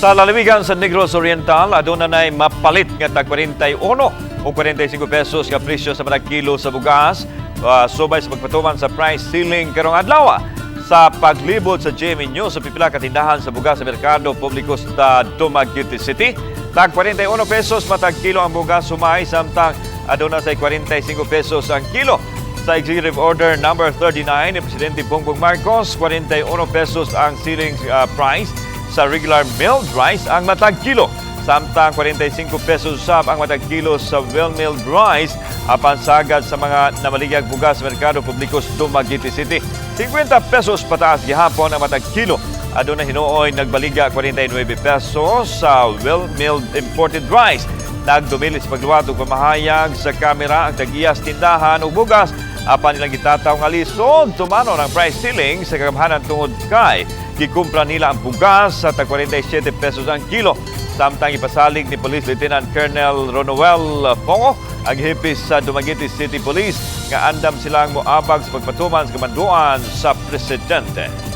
Sa lalawigan sa Negros Oriental, aduna nay mapalit nga tag 41 o 45 pesos nga presyo sa mga kilo sa bugas, subay sa pagpatuman sa price ceiling karong adlaw. Sa paglibot sa GMA News sa pipila ka tindahan sa bugas sa merkado publiko sa Dumaguete City, tag 41 pesos matag kilo ang bugas sumay samtang aduna sa 45 pesos ang kilo. Sa Executive Order number 39 ni Presidente Bongbong Marcos, 41 pesos ang ceiling price sa regular milled rice ang matag kilo. Samtang 45 pesos usab ang matag kilo sa well-milled rice apan sagad sa mga namaligag bugas sa merkado publiko sa Dumaguete City. 50 pesos pataas gihapon ang matag kilo. Aduna hinuoy nagbaliga 49 pesos sa well-milled imported rice. Nagdumilis pagluwat og pamahayag sa kamera ang tag-iyas tindahan ug bugas apan nilang gitataw nga lisod tumano ng price ceiling sa kagamhanan tungod kay gikumpra nila ang bugas sa tag 47 pesos ang kilo. Samtang ipasalig ni Police Lieutenant Colonel Ronoel Pongo ang hipis sa Dumaguete City Police nga andam silang moabag sa pagpatuman sa kamanduan sa presidente.